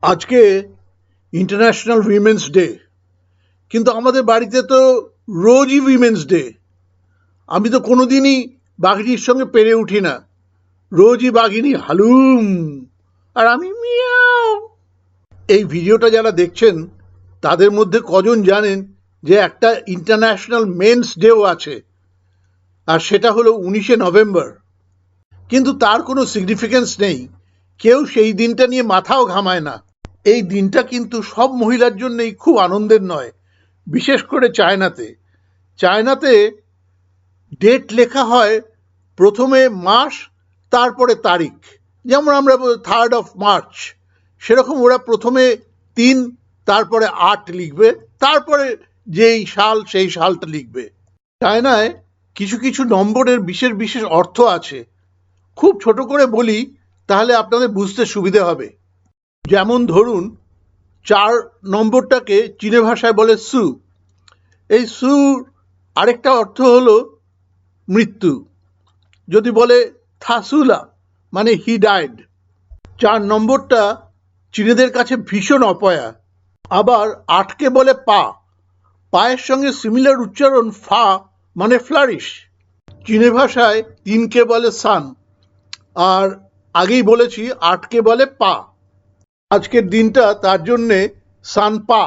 আজকে international women's day, কিন্তু আমাদের বাড়িতে তো রোজই উইমেন্স ডে। আমি তো কোনোদিনই বাঘিনীর সঙ্গে পেরে উঠি না। রোজই বাঘিনী হালুম আর আমি মিয়াও। এই ভিডিওটা যারা দেখছেন তাদের মধ্যে কজন জানেন যে একটা ইন্টারন্যাশনাল মেন্স ডেও আছে, আর সেটা হলো 19শে নভেম্বর। কিন্তু তার কোনো সিগনিফিকেন্স নেই, কেউ সেই দিনটা নিয়ে মাথাও ঘামায় না। এই দিনটা কিন্তু সব মহিলার জন্যই খুব আনন্দের নয়, বিশেষ করে চায়নাতে। চায়নাতে ডেট লেখা হয় প্রথমে মাস, তারপরে তারিখ। যেমন আমরা 3rd of March, সেরকম ওরা প্রথমে 3, তারপরে 8 লিখবে, তারপরে যেই সাল সেই সালটা লিখবে। চায়নায় কিছু কিছু নম্বরের বিশেষ বিশেষ অর্থ আছে। খুব ছোট করে বলি, তাহলে আপনাদের বুঝতে সুবিধে হবে। যেমন ধরুন, 4 নম্বরটাকে চীনে ভাষায় বলে সু। এই সুর আরেকটা অর্থ হলো মৃত্যু। যদি বলে থাসুলা, মানে হি ডাইড। 4 নম্বরটা চীনেদের কাছে ভীষণ অপয়া। আবার 8কে বলে পা। পায়ের সঙ্গে সিমিলার উচ্চারণ ফা, মানে ফ্লারিশ। চীনে ভাষায় 3কে বলে সান, আর আগেই বলেছি 8কে বলে পা। আজকের দিনটা তার জন্যে সানপা।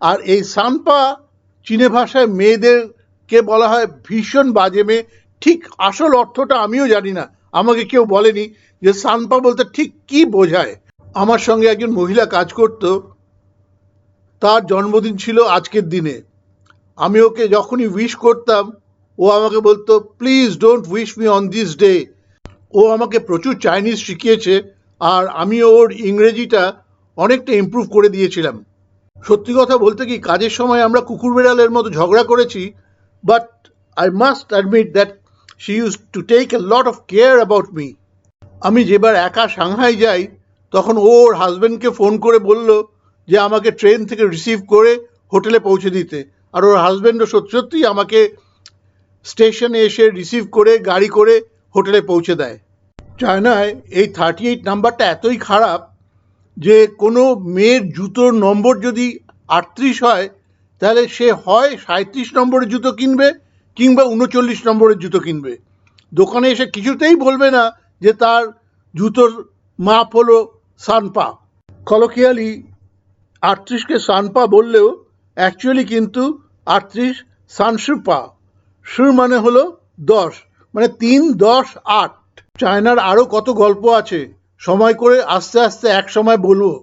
আর এই সানপা চীনে ভাষায় মেয়েদেরকে বলা হয় ভীষণ বাজে মেয়ে। ঠিক আসল অর্থটা আমিও জানি না, আমাকে কেউ বলেনি যে সানপা বলতে ঠিক কি বোঝায়। আমার সঙ্গে একজন মহিলা কাজ করত, তার জন্মদিন ছিল আজকের দিনে। আমি ওকে যখনই উইশ করতাম, ও আমাকে বলতো, please don't wish me on this day. ও আমাকে প্রচুর চাইনিজ শিখিয়েছে, আর আমি ওর ইংরেজিটা অনেকটা ইমপ্রুভ করে দিয়েছিলাম। সত্যি কথা বলতে কি, কাজের সময় আমরা কুকুর বেড়ালের মতো ঝগড়া করেছি, but I must admit that she use to take a lot of care about me. আমি যেবার একা সাংহাই যাই, তখন ওর হাজব্যান্ডকে ফোন করে বলল যে আমাকে ট্রেন থেকে রিসিভ করে হোটেলে পৌঁছে দিতে, আর ওর হাজব্যান্ডও সত্যি সত্যিই আমাকে স্টেশনে এসে রিসিভ করে গাড়ি করে হোটেলে পৌঁছে দেয়। চায়নায় এই 38 নাম্বারটা এতই খারাপ যে কোনো মেয়ের জুতোর নম্বর যদি 38 হয়, তাহলে সে হয় 37 নম্বরের জুতো কিনবে, কিংবা 39 নম্বরের জুতো কিনবে। দোকানে এসে কিছুতেই বলবে না যে তার জুতোর মাপ হলো সানপা। কলোকিয়ালি 38কে সানপা বললেও অ্যাকচুয়ালি কিন্তু 38 সানসুপা। সুর মানে হলো 10, মানে 3, 10, 8। চায়নার আরও কত গল্প আছে, সময় করে আস্তে আস্তে এক সময় বলবো।